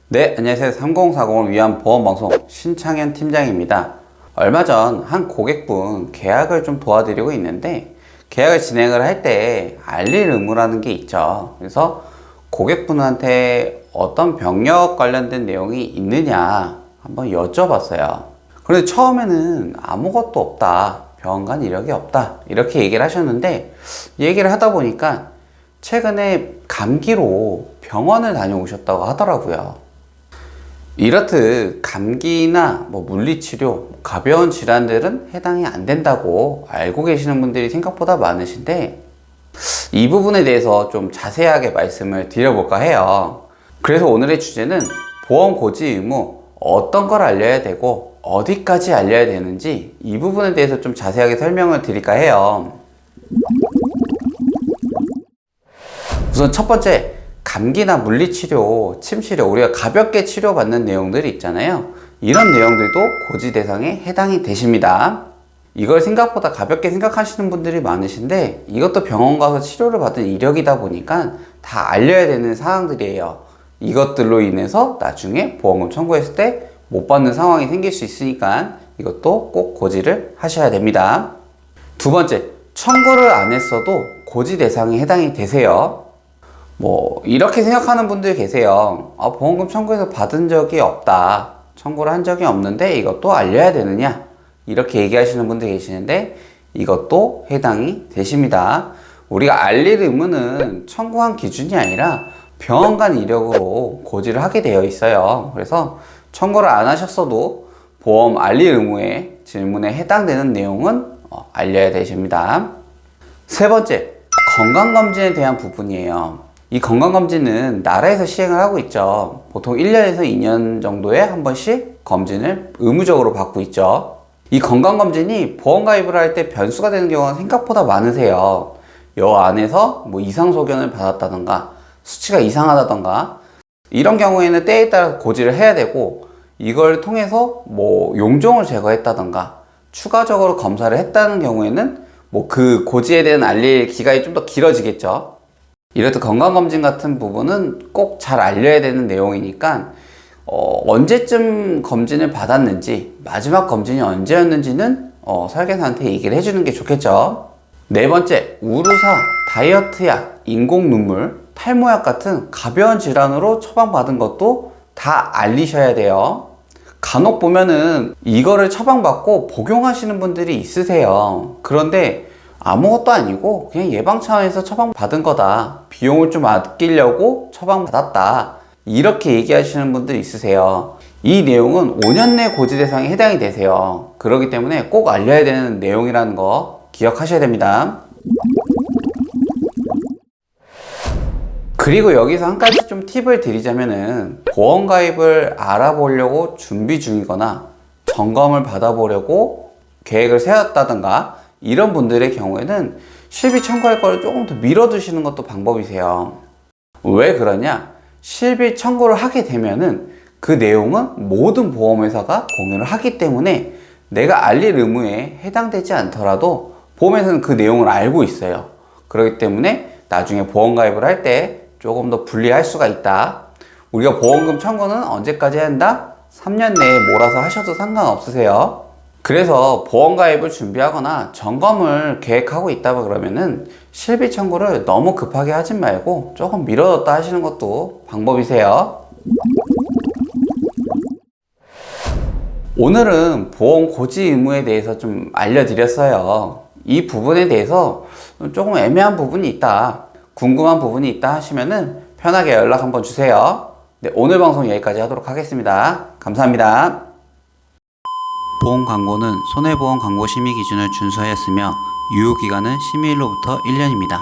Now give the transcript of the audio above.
네, 안녕하세요. 3040을 위한 보험방송 신창현 팀장입니다. 얼마 전 한 고객분 계약을 좀 도와드리고 있는데 계약을 진행을 할 때 알릴 의무라는 게 있죠. 그래서 고객분한테 어떤 병력 관련된 내용이 있느냐 한번 여쭤봤어요. 그런데 처음에는 아무것도 없다, 병원 간 이력이 없다 이렇게 얘기를 하셨는데, 얘기를 하다 보니까 최근에 감기로 병원을 다녀오셨다고 하더라고요. 이렇듯 감기나 물리치료, 가벼운 질환들은 해당이 안 된다고 알고 계시는 분들이 생각보다 많으신데, 이 부분에 대해서 좀 자세하게 말씀을 드려볼까 해요. 그래서 오늘의 주제는 보험 고지 의무, 어떤 걸 알려야 되고 어디까지 알려야 되는지 이 부분에 대해서 좀 자세하게 설명을 드릴까 해요. 우선 첫 번째, 감기나 물리치료, 침치료, 우리가 가볍게 치료받는 내용들이 있잖아요. 이런 내용들도 고지 대상에 해당이 되십니다. 이걸 생각보다 가볍게 생각하시는 분들이 많으신데, 이것도 병원 가서 치료를 받은 이력이다 보니까 다 알려야 되는 사항들이에요. 이것들로 인해서 나중에 보험금 청구했을 때 못 받는 상황이 생길 수 있으니까 이것도 꼭 고지를 하셔야 됩니다. 두 번째, 청구를 안 했어도 고지 대상에 해당이 되세요. 이렇게 생각하는 분들 계세요. 보험금 청구해서 받은 적이 없다, 청구를 한 적이 없는데 이것도 알려야 되느냐, 이렇게 얘기하시는 분들 계시는데 이것도 해당이 되십니다. 우리가 알릴 의무는 청구한 기준이 아니라 병원 간 이력으로 고지를 하게 되어 있어요. 그래서 청구를 안 하셨어도 보험 알릴 의무의 질문에 해당되는 내용은 알려야 되십니다. 세 번째, 건강검진에 대한 부분이에요. 이 건강검진은 나라에서 시행을 하고 있죠. 보통 1년에서 2년 정도에 한 번씩 검진을 의무적으로 받고 있죠. 이 건강검진이 보험가입을 할 때 변수가 되는 경우가 생각보다 많으세요. 이 안에서 이상 소견을 받았다던가 수치가 이상하다던가 이런 경우에는 때에 따라 고지를 해야 되고, 이걸 통해서 용종을 제거했다던가 추가적으로 검사를 했다는 경우에는 그 고지에 대한 알릴 기간이 좀 더 길어지겠죠. 이렇듯 건강검진 같은 부분은 꼭 잘 알려야 되는 내용이니까 언제쯤 검진을 받았는지, 마지막 검진이 언제였는지는 설계사한테 얘기를 해주는 게 좋겠죠. 네 번째, 우루사, 다이어트약, 인공눈물, 탈모약 같은 가벼운 질환으로 처방받은 것도 다 알리셔야 돼요. 간혹 보면은 이거를 처방받고 복용하시는 분들이 있으세요. 그런데 아무것도 아니고 그냥 예방 차원에서 처방받은 거다, 비용을 좀 아끼려고 처방받았다, 이렇게 얘기하시는 분들이 있으세요. 이 내용은 5년 내 고지 대상에 해당이 되세요. 그렇기 때문에 꼭 알려야 되는 내용이라는 거 기억하셔야 됩니다. 그리고 여기서 한 가지 좀 팁을 드리자면은, 보험 가입을 알아보려고 준비 중이거나 점검을 받아보려고 계획을 세웠다든가 이런 분들의 경우에는 실비 청구할 거를 조금 더 미뤄두시는 것도 방법이세요. 왜 그러냐? 실비 청구를 하게 되면은 그 내용은 모든 보험회사가 공유를 하기 때문에 내가 알릴 의무에 해당되지 않더라도 보험회사는 그 내용을 알고 있어요. 그렇기 때문에 나중에 보험 가입을 할 때 조금 더 불리할 수가 있다. 우리가 보험금 청구는 언제까지 한다? 3년 내에 몰아서 하셔도 상관없으세요. 그래서 보험 가입을 준비하거나 점검을 계획하고 있다 그러면은 실비 청구를 너무 급하게 하지 말고 조금 미뤄뒀다 하시는 것도 방법이세요. 오늘은 보험 고지 의무에 대해서 좀 알려드렸어요. 이 부분에 대해서 조금 애매한 부분이 있다, 궁금한 부분이 있다 하시면은 편하게 연락 한번 주세요. 네, 오늘 방송 여기까지 하도록 하겠습니다. 감사합니다. 보험 광고는 손해보험 광고 심의 기준을 준수하였으며 유효기간은 심의일로부터 1년입니다.